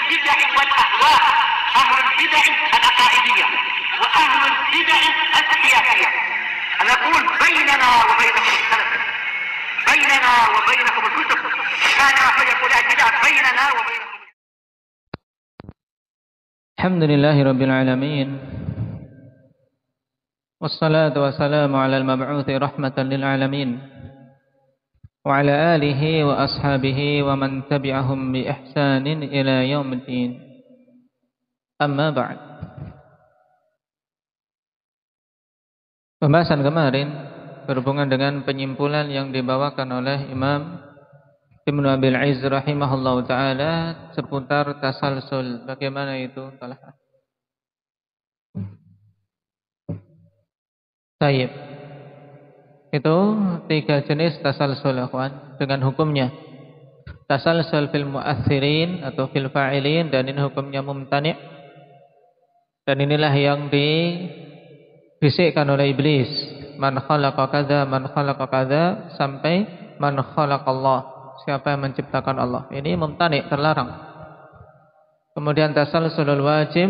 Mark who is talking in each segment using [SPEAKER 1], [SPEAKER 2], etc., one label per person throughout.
[SPEAKER 1] البدع والأهواء، أهل البدع العقائدية وأهل البدع السياسية. أنا أقول بيننا وبينكم السلف، بيننا وبينكم الكتب، كان فيقول البدع بيننا وبينكم.
[SPEAKER 2] الحمد لله رب العالمين، والصلاة والسلام على المبعوث رحمة للعالمين وعلى آله وأصحابه ومن تبعهم بإحسان إلى يوم الدين. Amma ba'd. Pembahasan kemarin berhubungan dengan penyimpulan yang dibawakan oleh Imam Ibnu Abil Izz rahimahullahu ta'ala seputar tasalsul. Bagaimana itu? Tayyib. Itu 3 jenis tasalsul, akhwan, dengan hukumnya. Tasalsul fil mu'assirin atau fil fa'ilin, dan ini hukumnya mumtani'. Dan inilah yang dibisikkan oleh iblis. Man khalaqa kadza, man khalaqa kadza, sampai man khalaqallah. Siapa yang menciptakan Allah? Ini mumtani', terlarang. Kemudian tasalsulul wajib.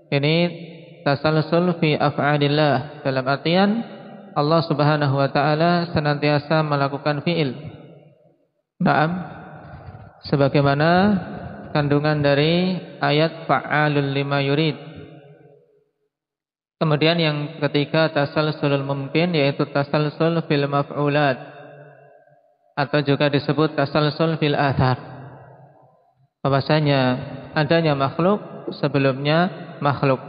[SPEAKER 2] Ini tasalsul fi af'alillah, dalam artian Allah Subhanahu wa taala senantiasa melakukan fi'il. Naam, sebagaimana kandungan dari ayat fa'alul lima yurid. Kemudian yang ketiga tasalsulul mumkin, yaitu tasalsul fil maf'ulat, atau juga disebut tasalsul fil athar. Bahwasanya adanya makhluk sebelumnya makhluk.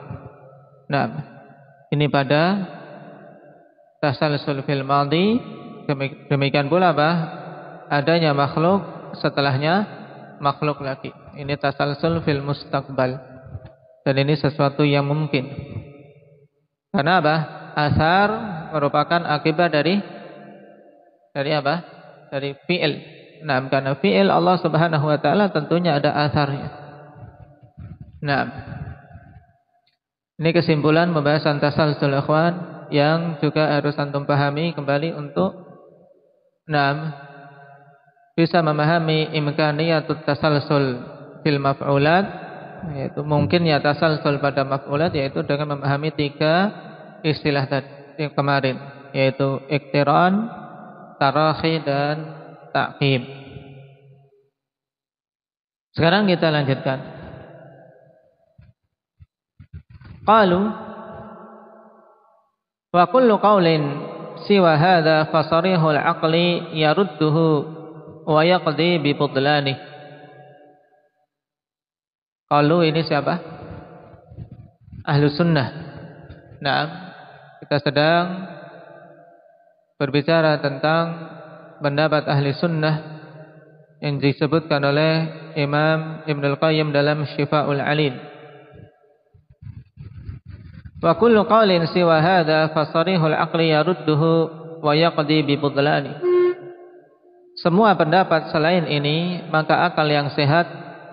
[SPEAKER 2] Nah, ini pada tasalsul fil madhi. Demikian pula adanya makhluk setelahnya makhluk lagi. Ini tasalsul fil mustaqbal. Dan ini sesuatu yang mungkin. Karena apa? Athar merupakan akibat dari apa? Dari fi'il. Nah, karena fi'il Allah Subhanahu wa taala tentunya ada atharnya. Nah, ini kesimpulan pembahasan tasalsul, ikhwan, yang juga harus antum pahami kembali untuk bisa memahami imkaniyatut tasalsul fil maf'ulat, yaitu mungkinnya tasalsul pada maf'ulat, yaitu dengan memahami 3 istilah tadi yang kemarin, yaitu iktiran, tarakhi, dan ta'qib. Sekarang kita lanjutkan. Qalu wa kullu qawlin siwa hadha fasarihul aqli yarudduhu wa yaqdi bi budlani. Qalu ini siapa? Ahlu sunnah. Nah, kita sedang berbicara tentang pendapat ahli sunnah yang disebutkan oleh Imam Ibnul Qayyim dalam Syifa'ul Alim. Wa kullu qawlin siwa hadha fasarihul aqli yarudduhu wa yaqdi bi budlani. Semua pendapat selain ini, maka akal yang sehat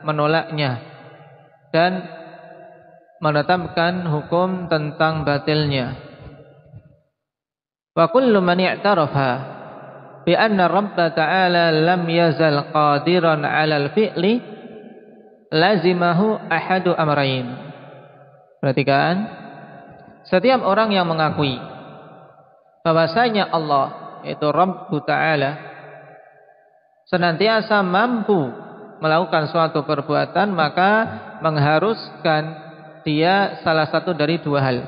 [SPEAKER 2] menolaknya dan menetapkan hukum tentang batilnya. Wa kullu man i'tarafa bi anna Rabb ta'ala lam yazal qadiran 'ala al-fi'li lazimahu ahadu amrayn. Perhatikan, setiap orang yang mengakui bahwasanya Allah, yaitu Rabb ta'ala, senantiasa mampu melakukan suatu perbuatan, maka mengharuskan dia salah satu dari 2 hal.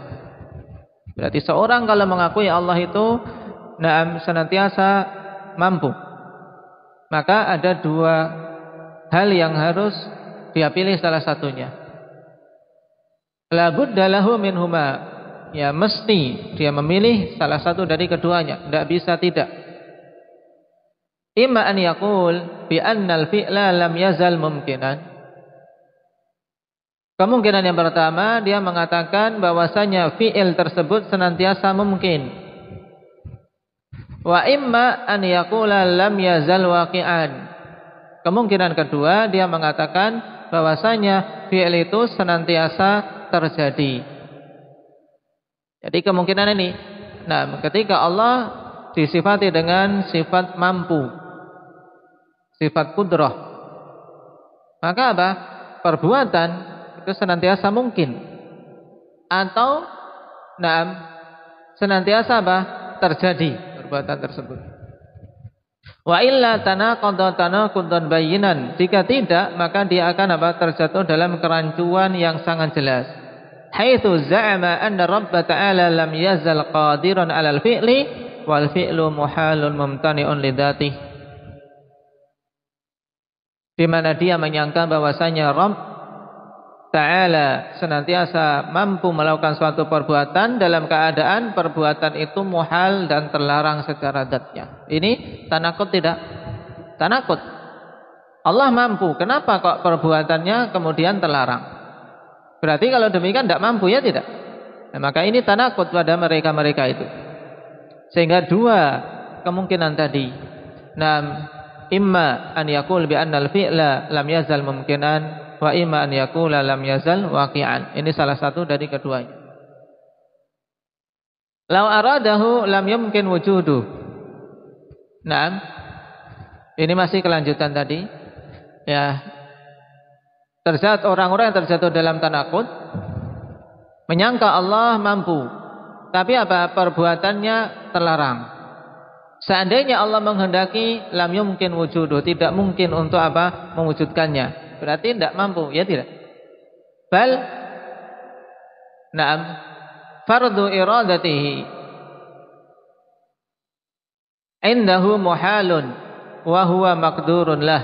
[SPEAKER 2] Berarti seorang kalau mengakui Allah itu senantiasa mampu, maka ada 2 hal yang harus dia pilih salah satunya. La budda lahu minhuma, ya mesti dia memilih salah satu dari keduanya, tidak bisa tidak. Imma an yaqul bi annal fi'la lam yazal mumkinan. Kemungkinan yang pertama, dia mengatakan bahwasanya fi'il tersebut senantiasa mungkin. Wa imma an yaqula lam yazal waqi'an. Kemungkinan kedua, dia mengatakan bahwasanya fi'il itu senantiasa terjadi. Jadi kemungkinan ini. Nah, ketika Allah disifati dengan sifat mampu, sifat qudrah, maka apa? perbuatan itu senantiasa mungkin atau senantiasa terjadi perbuatan tersebut. Wa illa tanaqudun bayyinan. Jika tidak, maka dia akan terjatuh dalam kerancuan yang sangat jelas. Haitsu za'ama anna Rabb ta'ala lam yazal qadiran 'alal fi'li wal fi'lu muhalun mumtani'un lidzatihi. Di mana dia menyangka bahwasanya Rabb Ta'ala senantiasa mampu melakukan suatu perbuatan dalam keadaan perbuatan itu muhal dan terlarang secara zatnya. Ini tanakut tidak? Tanakut. Allah mampu, kenapa kok perbuatannya kemudian terlarang? Berarti kalau demikian tidak mampu, ya tidak? Nah, maka ini tanakut pada mereka-mereka itu. Sehingga dua kemungkinan tadi. Imma an yaqul bi anna al-fi'la lam yazal mumkinan wa imma an yaqula lam yazal waqi'an. Ini salah satu dari keduanya. Lau aradahu lam yumkin wujudu. Ini masih kelanjutan tadi. Ya. Orang-orang yang terjatuh dalam tanakut menyangka Allah mampu, tapi perbuatannya terlarang. Seandainya Allah menghendaki, lam yumkin wujudu, tidak mungkin untuk mewujudkannya. Berarti tidak mampu, ya tidak? Bal fardu iradatihi indahu muhalun wa huwa maqdurun lah.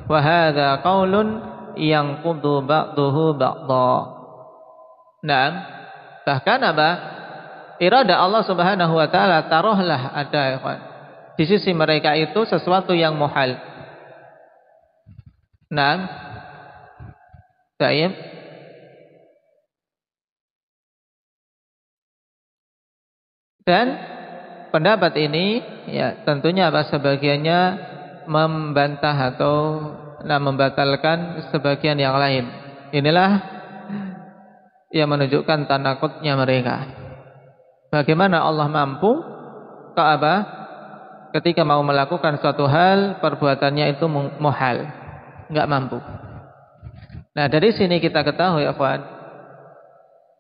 [SPEAKER 2] Wa hadza qaulun yanqudu ba'dahu ba'dha. Bahkan irada Allah Subhanahu wa taala taruhlah ada di sisi mereka itu sesuatu yang muhal. Baik. Dan pendapat ini ya tentunya sebagiannya membantah atau membatalkan sebagian yang lain. Inilah yang menunjukkan tanakutnya mereka. Bagaimana Allah mampu ketika mau melakukan suatu hal perbuatannya itu muhal, enggak mampu. Nah, dari sini kita ketahui ikhwan,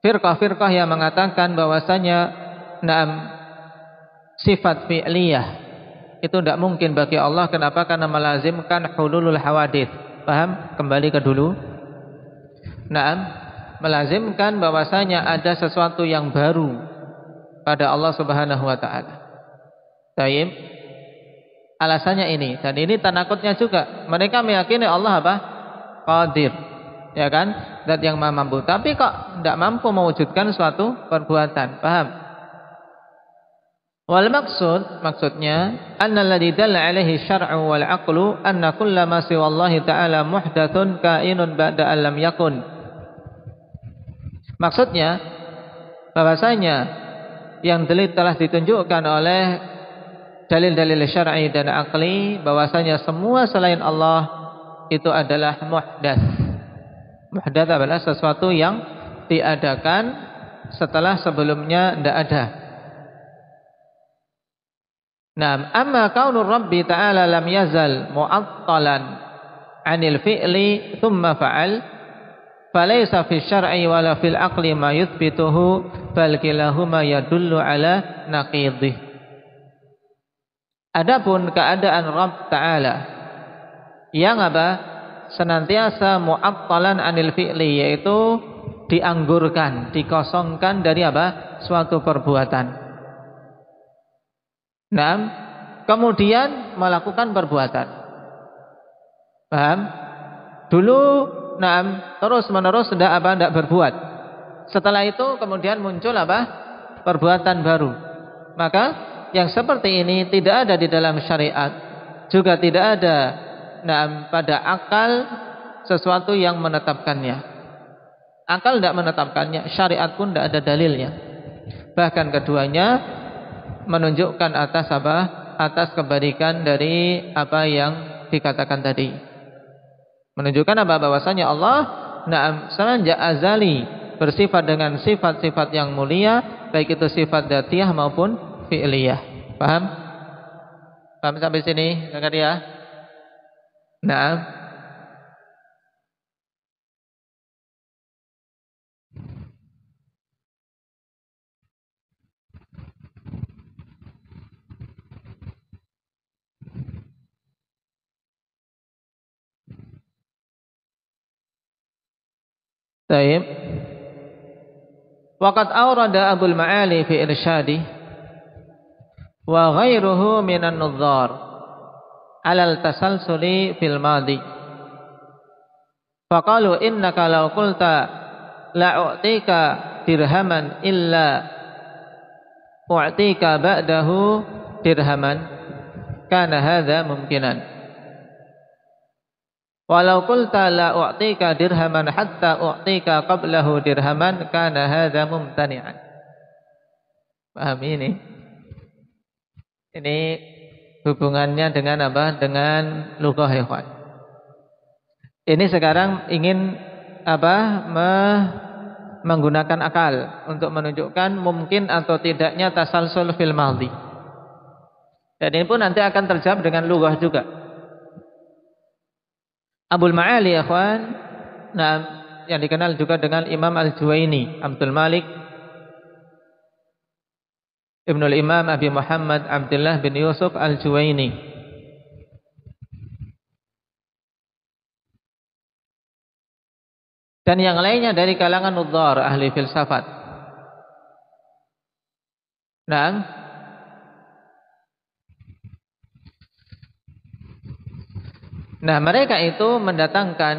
[SPEAKER 2] firqah-firqah yang mengatakan bahwasanya sifat fi'liyah itu tidak mungkin bagi Allah. Kenapa? Karena melazimkan hululul hawadits. Paham? Kembali ke dulu. Melazimkan bahwasanya ada sesuatu yang baru pada Allah Subhanahu wa taala. Baik. Alasannya ini, dan ini tanakutnya juga. Mereka meyakini Allah Qadir. Ya kan? Zat yang Maha mampu. Tapi kok tidak mampu mewujudkan suatu perbuatan. Paham? Wal maksudnya annalladzi dalla alaihi syar'u wal aqlu anna kullama siwallahi ta'ala muhdatsun kainun ba'da alam yakun. Maksudnya bahwasanya yang telah ditunjukkan oleh dalil-dalil syar'i dan aqli bahwasanya semua selain Allah itu adalah muhdats. Muhdats adalah sesuatu yang diadakan setelah sebelumnya tidak ada. Amma kaunur Rabbi ta'ala lam yazal mu'attalan 'anil fi'li thumma fa'al falaysa fi syar'i wala fil aqli ma yuthbituhu bal kilahuma yadullu ala naqidih. Adapun keadaan Rabb ta'ala yang senantiasa mu'attalan 'anil fi'li, yaitu dianggurkan, dikosongkan dari suatu perbuatan. Kemudian melakukan perbuatan. Paham? Dulu terus menerus tidak berbuat. Setelah itu kemudian muncul perbuatan baru. Maka yang seperti ini tidak ada di dalam syariat, juga tidak ada pada akal sesuatu yang menetapkannya. Akal tidak menetapkannya, syariat pun tidak ada dalilnya. Bahkan keduanya menunjukkan atas kebalikan dari apa yang dikatakan tadi. Menunjukkan bahwasanya Allah semenjak azali bersifat dengan sifat-sifat yang mulia, baik itu sifat dzatiyah maupun fi'liyah. Paham? Paham sampai sini? Dengar ya? Taib. Waqad awrada Abul Ma'ali fi irsyadi wa ghairuhu minan nudzar alal tasalsuli fil madi. Faqalu innaka law qulta la u'tika dirhaman illa u'tika ba'dahu dirhaman kana hadza mumkinan. Walau qulta la u'tika dirhaman hatta u'tika qablahu dirhaman kana hadza mumtani'an. Paham ini? Ini hubungannya dengan apa? Dengan lughah ikhwan. Ini sekarang ingin apa? Menggunakan akal untuk menunjukkan mungkin atau tidaknya tasalsul fil madhi. Dan ini pun nanti akan terjawab dengan lughah juga. Abul Ma'ali ikhwan, nah, yang dikenal juga dengan Imam Al-Juwaini, Abdul Malik Ibnul Imam Abi Muhammad Abdullah bin Yusuf Al-Juwaini. Dan yang lainnya dari kalangan nudzar, ahli filsafat. Nah, mereka itu mendatangkan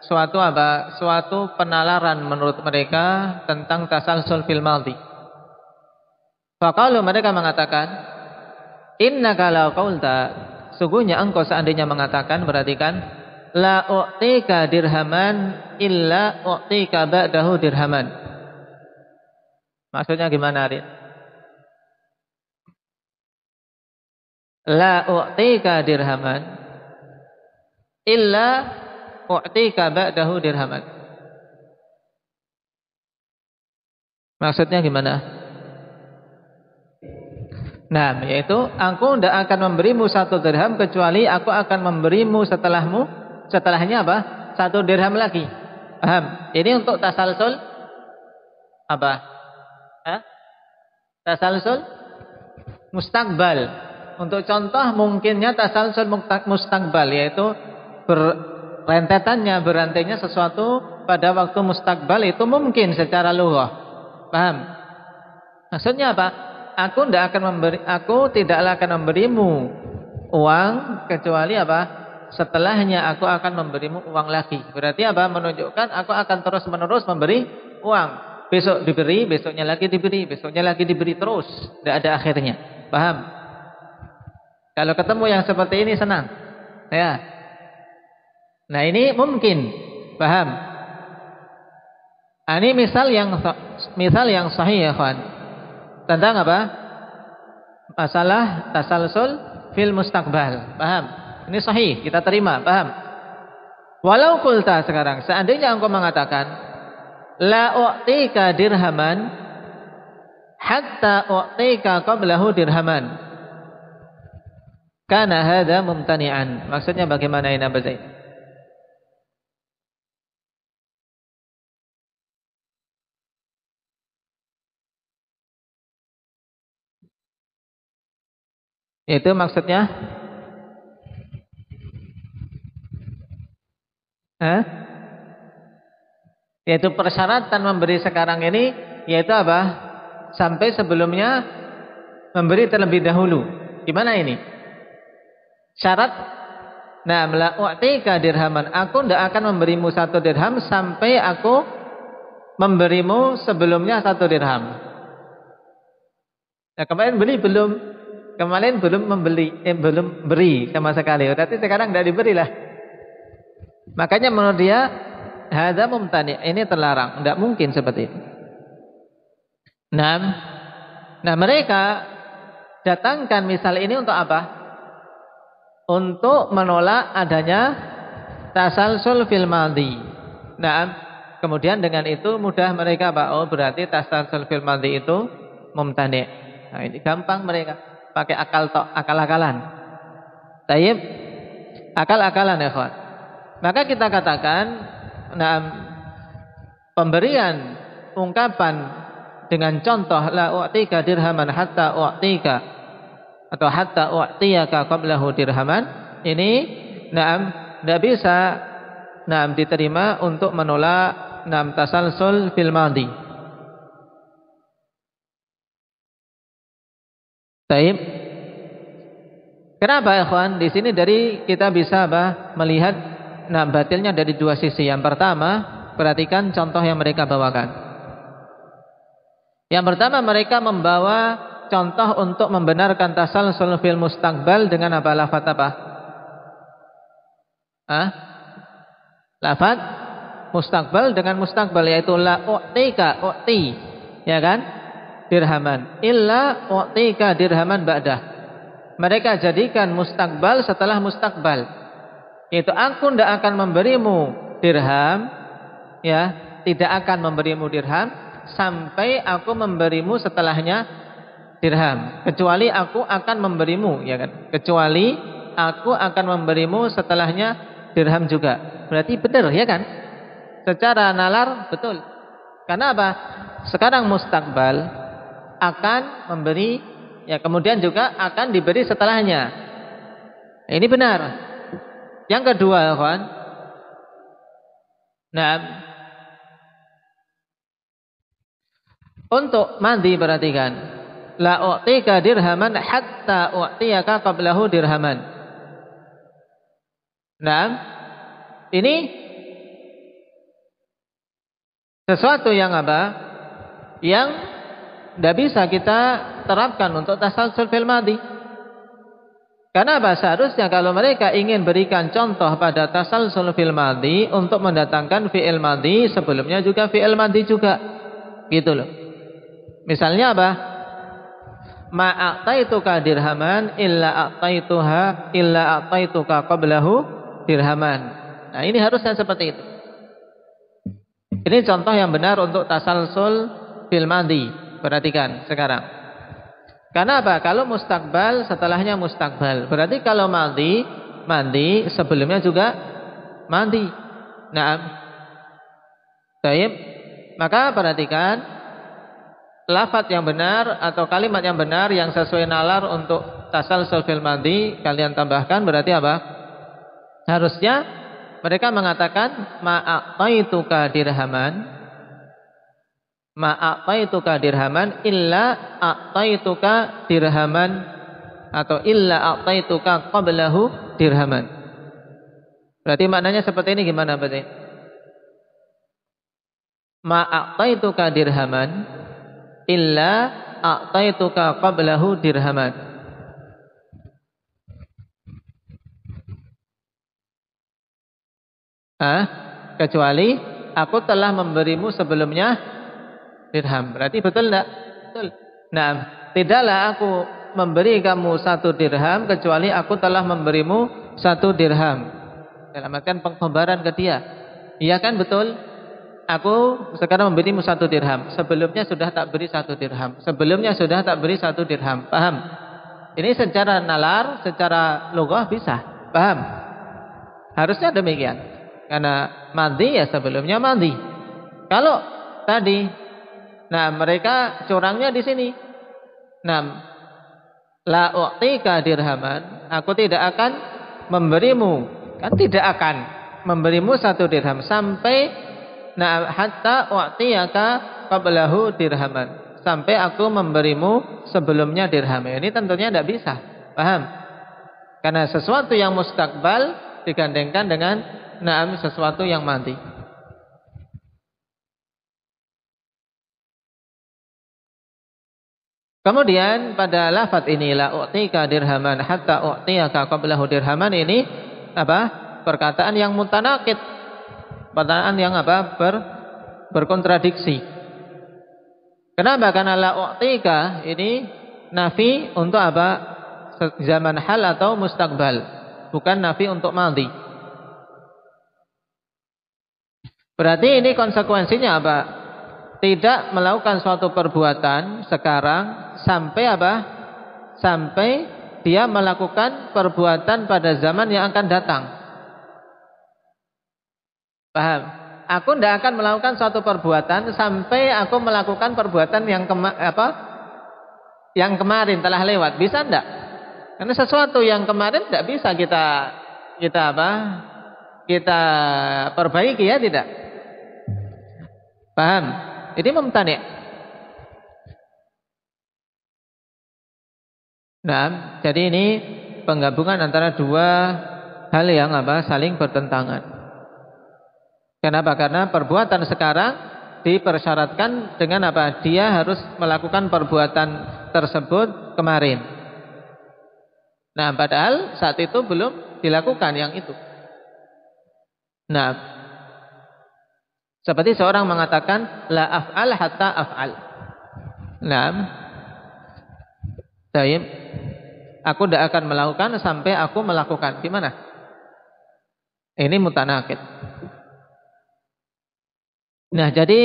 [SPEAKER 2] suatu apa? Suatu penalaran menurut mereka tentang tasalsul fil madhi. Faqalu, mereka mengatakan, innaka law qaulta, sungguhnya engkau seandainya mengatakan, perhatikan, la u'tika dirhaman illa u'tika ba'dahu dirhaman. Maksudnya gimana, Rin? La u'tika dirhaman illa u'tika ba'dahu dirhaman. Maksudnya gimana? Nah, yaitu aku tidak akan memberimu 1 dirham kecuali aku akan memberimu setelahnya apa? 1 dirham lagi. Paham? Ini untuk tasalsul apa? Tasalsul mustaqbal. Untuk contoh mungkinnya tasalsul mustaqbal, yaitu berantainya sesuatu pada waktu mustaqbal itu mungkin secara lughah. Paham? Maksudnya apa? Aku tidaklah akan memberimu uang kecuali apa? Setelahnya aku akan memberimu uang lagi. Berarti apa? Menunjukkan aku akan terus-menerus memberi uang. Besok diberi, besoknya lagi diberi, besoknya lagi diberi, terus. Tidak ada akhirnya. Paham? Kalau ketemu yang seperti ini senang. Ya. Nah, ini mungkin. Paham? Ini misal yang sahih ya kawan. Tentang apa? Masalah tasalsul fil mustaqbal. Paham? Ini sahih, kita terima. Paham? Walau qulta, sekarang seandainya engkau mengatakan la u'tika dirhaman hatta u'tika qablahu dirhaman, kana hadza mumtani'an. Maksudnya bagaimana ini Abu Zaid? Itu maksudnya yaitu persyaratan memberi sekarang ini, yaitu apa? Sampai sebelumnya memberi terlebih dahulu. Gimana ini? Syarat, nah, la u'tika dirhaman, aku tidak akan memberimu 1 dirham sampai aku memberimu sebelumnya 1 dirham. Nah, kemarin belum beri sama sekali. Berarti sekarang tidak diberilah. Makanya menurut dia hadza mumtani', ini terlarang, tidak mungkin seperti itu. Nah, mereka datangkan misal ini untuk apa? Untuk menolak adanya tasalsul fil madhi. Nah, kemudian dengan itu mudah mereka apa? Oh, berarti tasalsul fil madhi itu mumtani'. Nah, ini gampang mereka pakai akal-akalan. Tayyib, akal-akalan ya kawan. Maka kita katakan, nah, pemberian ungkapan dengan contoh la u'tika dirhaman hatta u'tika atau hatta u'tiyaka qablahu dirhaman, ini tidak bisa diterima untuk menolak tasalsul fil madhi. Baik. Kenapa ikhwan? Di sini dari kita bisa melihat batilnya dari dua sisi. Yang pertama, perhatikan contoh yang mereka bawakan. Yang pertama, mereka membawa contoh untuk membenarkan tasalsul fil mustaqbal dengan apa? Lafaz apa? Lafaz mustaqbal dengan mustaqbal, yaitu la u'tika, u'ti, ya kan? Dirhaman illa u'tika dirhaman ba'dah. Mereka jadikan mustaqbal setelah mustaqbal, yaitu aku tidak akan memberimu dirham, ya, tidak akan memberimu dirham sampai aku memberimu setelahnya dirham, kecuali aku akan memberimu, ya kan? Kecuali aku akan memberimu setelahnya dirham juga. Berarti benar, ya kan? Secara nalar betul. Karena apa? Sekarang mustaqbal akan memberi, ya, kemudian juga akan diberi setelahnya. Ini benar. Yang kedua, kawan. Nah, untuk mandi perhatikan. La u'tika dirhaman hatta u'tiyaka qablahu dirhaman. Nah, ini sesuatu yang apa? Yang tidak bisa kita terapkan untuk tasalsul fil madhi. Karena apa? Seharusnya kalau mereka ingin berikan contoh pada tasalsul fil madhi untuk mendatangkan fi'il madhi, sebelumnya juga fi'il madhi juga. Gitu loh. Misalnya apa? Ma a'taituka dirhaman illa a'taituka qablahu dirhaman. Nah, ini harusnya seperti itu. Ini contoh yang benar untuk tasalsul fil madhi. Perhatikan sekarang. Karena apa? Kalau mustaqbal setelahnya mustaqbal. Berarti kalau mandi sebelumnya juga mandi. Naam. Baik. Maka perhatikan lafaz yang benar atau kalimat yang benar yang sesuai nalar untuk tasalsul fil madhi kalian tambahkan, berarti apa? Harusnya mereka mengatakan ma'a'taituka dirhaman, ma'a'taituka dirhaman illa a'taituka dirhaman, atau illa a'taituka qablahu dirhaman. Berarti maknanya seperti ini, gimana berarti? Ma'a'taituka dirhaman illa a'taituka qablahu dirhaman. Kecuali aku telah memberimu sebelumnya dirham. Berarti betul tidak? Betul. Nah, tidaklah aku memberi kamu 1 dirham kecuali aku telah memberimu 1 dirham. Dalam artian pengkhabaran ke dia. Iya kan, betul? Aku sekarang memberimu 1 dirham. Sebelumnya sudah tak beri 1 dirham. Sebelumnya sudah tak beri 1 dirham. Paham? Ini secara nalar, secara lughah bisa. Paham? Harusnya demikian. Karena madhi ya sebelumnya madhi. Kalau tadi, nah mereka curangnya di sini. Nah, la u'tika dirhaman, aku tidak akan memberimu, kan tidak akan memberimu 1 dirham sampai hatta u'tiyaka qablahu dirhaman, sampai aku memberimu sebelumnya dirham. Ini tentunya tidak bisa. Paham? Karena sesuatu yang mustaqbal digandengkan dengan sesuatu yang mati. Kemudian pada lafaz ini la u'tika dirhaman hatta u'tiyaka qablahu dirhaman, ini apa? Perkataan yang mutanaqid. Perkataan yang apa? Berkontradiksi. Kenapa? Karena la u'tika ini nafi untuk apa? Zaman hal atau mustaqbal, bukan nafi untuk madhi. Berarti ini konsekuensinya apa? Tidak melakukan suatu perbuatan sekarang sampai apa? Sampai dia melakukan perbuatan pada zaman yang akan datang. Paham? Aku tidak akan melakukan suatu perbuatan sampai aku melakukan perbuatan yang yang kemarin telah lewat. Bisa tidak? Karena sesuatu yang kemarin tidak bisa kita perbaiki, ya tidak? Paham? Ini mumtani'. Nah, jadi ini penggabungan antara dua hal yang saling bertentangan. Kenapa? Karena perbuatan sekarang dipersyaratkan dengan apa? Dia harus melakukan perbuatan tersebut kemarin. Nah, padahal saat itu belum dilakukan yang itu. Nah, seperti seorang mengatakan la af'al hatta af'al. Nah, baik. Aku tidak akan melakukan sampai aku melakukan. Gimana? Ini mutanaqid. Nah, jadi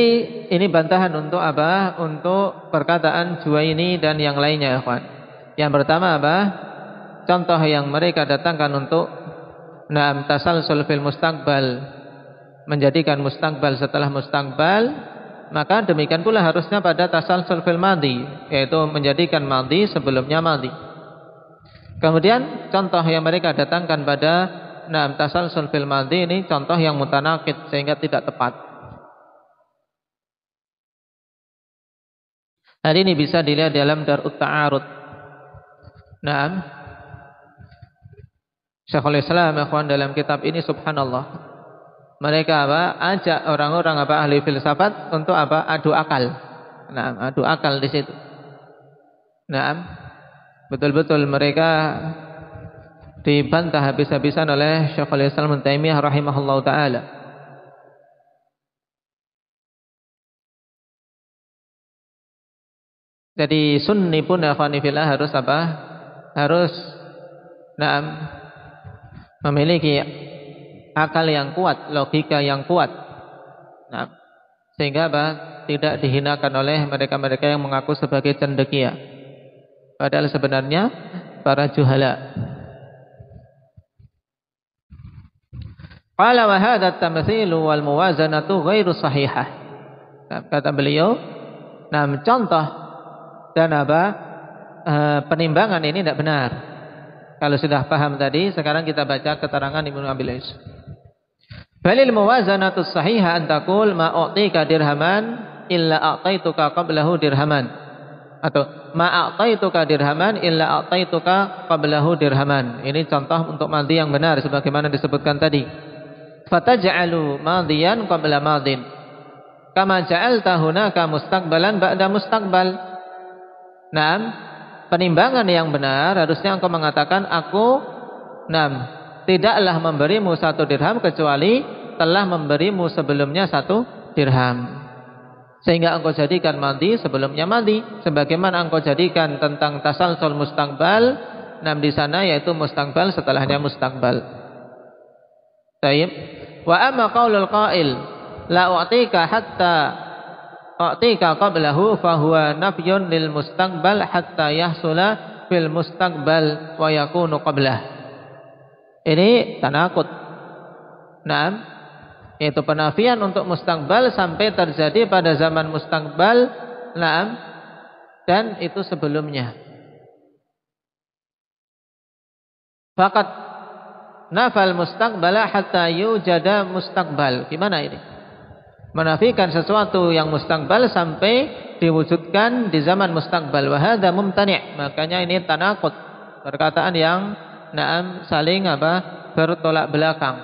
[SPEAKER 2] ini bantahan untuk apa? Untuk perkataan Juwaini dan yang lainnya, ikhwan. Yang pertama apa? Contoh yang mereka datangkan untuk tasalsul fil mustaqbal, menjadikan mustaqbal setelah mustaqbal, maka demikian pula harusnya pada tasalsul fil madhi, yaitu menjadikan madhi sebelumnya madhi. Kemudian contoh yang mereka datangkan pada tasalsul fil madhi ini contoh yang mutanaqid sehingga tidak tepat. Hari ini bisa dilihat dalam Darut Ta'arud. Syekhul Islam ikhwan dalam kitab ini subhanallah. Mereka ajak orang-orang ahli filsafat untuk adu akal. Adu akal di situ. Betul-betul mereka dibantah habis-habisan oleh Syekhul Islam Ibnu Taimiyah rahimahullahu taala. Jadi sunni pun ikhwani fillah harus Harus memiliki akal yang kuat, logika yang kuat. Sehingga tidak dihinakan oleh mereka-mereka yang mengaku sebagai cendekia. Padahal sebenarnya para juhala. Qala wa hadha at-tamthilu wal muwazanatu ghairu sahihah. Kata beliau, contoh dan penimbangan ini tidak benar. Kalau sudah paham tadi, sekarang kita baca keterangan Ibnu Abil Is. Balil muwazanatu sahihah an taqul ma u'tika dirhaman illa a'taituka qablahu dirhaman. Atau ma a'taituka dirhaman illa a'taituka qablahu dirhaman. Ini contoh untuk madhi yang benar sebagaimana disebutkan tadi. Fataj'alu madhiyan qabla madhin. Kama ja'alta hunaka mustaqbalan ba'da mustaqbal. Penimbangan yang benar harusnya engkau mengatakan aku tidaklah memberimu 1 dirham kecuali telah memberimu sebelumnya 1 dirham. Sehingga engkau jadikan madhi sebelumnya madhi, sebagaimana engkau jadikan tentang tasalsul mustaqbal di sana yaitu mustaqbal setelahnya mustaqbal. Baik. Wa amma qaulul qail la u'tika hatta u'tika qablahu fa huwa nafyun lil mustaqbal hatta yahsula fil mustaqbal wa yakunu qablah. Ini tanaqud. Yaitu penafian untuk mustaqbal sampai terjadi pada zaman mustaqbal, dan itu sebelumnya. Faqat nafal mustaqbala hatta yujada mustaqbal. Gimana ini? Menafikan sesuatu yang mustaqbal sampai diwujudkan di zaman mustaqbal. Wa hadza mumtani'. Makanya ini tanaqud. Perkataan yang saling bertolak belakang.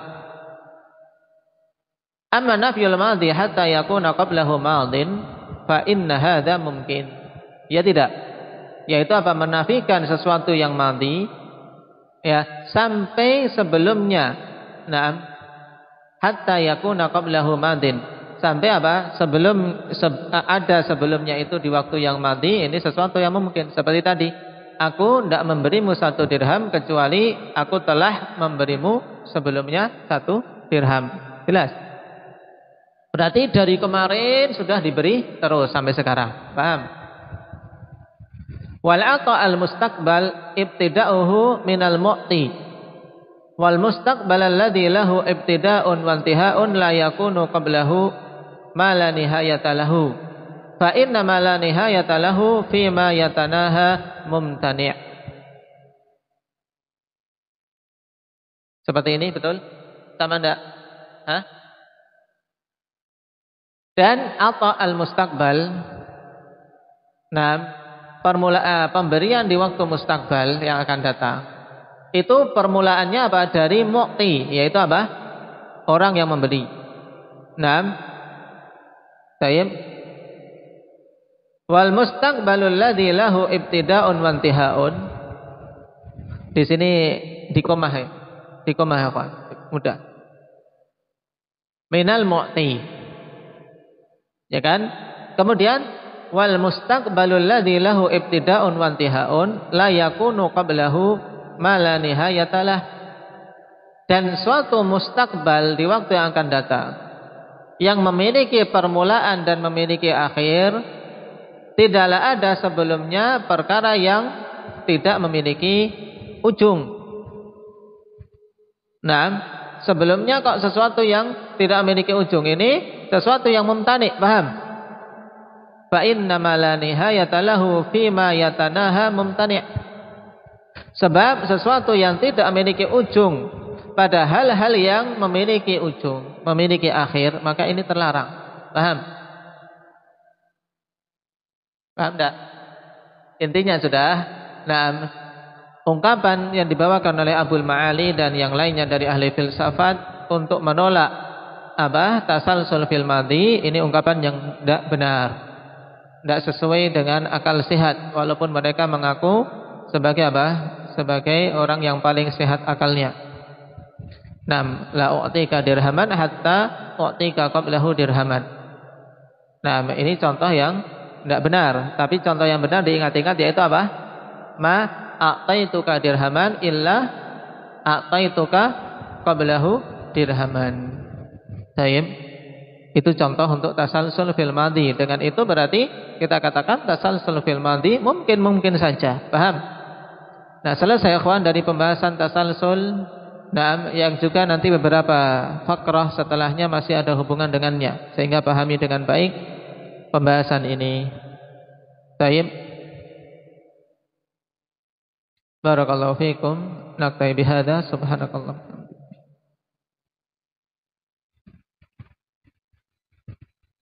[SPEAKER 2] Amma nafyul madhi hatta yakuna qablahu madhin fa inna hadza mungkin. Ya tidak. Yaitu menafikan sesuatu yang madhi sampai sebelumnya. Hatta yakuna qablahu madhin. Sampai sebelum ada sebelumnya itu di waktu yang madhi, ini sesuatu yang mungkin. Seperti tadi, aku tidak memberimu 1 dirham kecuali aku telah memberimu sebelumnya 1 dirham. Jelas? Berarti dari kemarin sudah diberi terus sampai sekarang. Paham? Wal ata al mustaqbal ibtida'uhu minal mu'ti. Wal mustaqbal alladhi lahu ibtida'un wa intiha'un la yakunu qablahu ma la nihayata lahu. Fa inna ma la nihayata lahu fi ma yatanaha mumtani'. Seperti ini betul? Sama enggak? Hah? Dan ata al-mustaqbal, nah, pemberian di waktu mustakbal yang akan datang, itu permulaannya apa? Dari mu'ti, yaitu apa? Orang yang memberi. Nah, tayyib. Wal mustaqbalul ladzi lahu ibtida'un wa intihaun. Di sini dikomah ya. Dikomah apa? Mudah. Minal mu'ti. Ya kan? Kemudian wal mustaqbalul ladzi lahu ibtida'un wa intihaun la yakunu qablahu ma la nihayatalah. Dan suatu mustakbal di waktu yang akan datang yang memiliki permulaan dan memiliki akhir, tidaklah ada sebelumnya perkara yang tidak memiliki ujung. Nah, sebelumnya kok sesuatu yang tidak memiliki ujung, ini sesuatu yang mumtani, paham? Fa inna ma la nihayata lahu fima yatanaha mumtani'. Sebab sesuatu yang tidak memiliki ujung pada hal-hal yang memiliki ujung, memiliki akhir, maka ini terlarang. Paham? Paham tak? Intinya sudah. Nah, ungkapan yang dibawakan oleh Abul Ma'ali dan yang lainnya dari ahli filsafat untuk menolak tasalsul fil madhi, ini ungkapan yang tidak benar, tidak sesuai dengan akal sehat, walaupun mereka mengaku sebagai sebagai orang yang paling sehat akalnya. Nam la u'tika dirhaman hatta u'tika qablahu dirhaman. Nah, ini contoh yang tidak benar, tapi contoh yang benar diingat-ingat yaitu apa? Ma a'taituka dirhaman illa a'taituka qablahu dirhaman. Baik. Itu contoh untuk tasalsul fil madhi. Dengan itu berarti kita katakan tasalsul fil madhi mungkin saja. Paham? Nah, selesai ikhwan dari pembahasan tasalsul. Nah, yang juga nanti beberapa fakrah setelahnya masih ada hubungan dengannya, sehingga pahami dengan baik pembahasan ini. Baik. Barakallahu fiikum. Naktafi bihadza. Subhanakallah.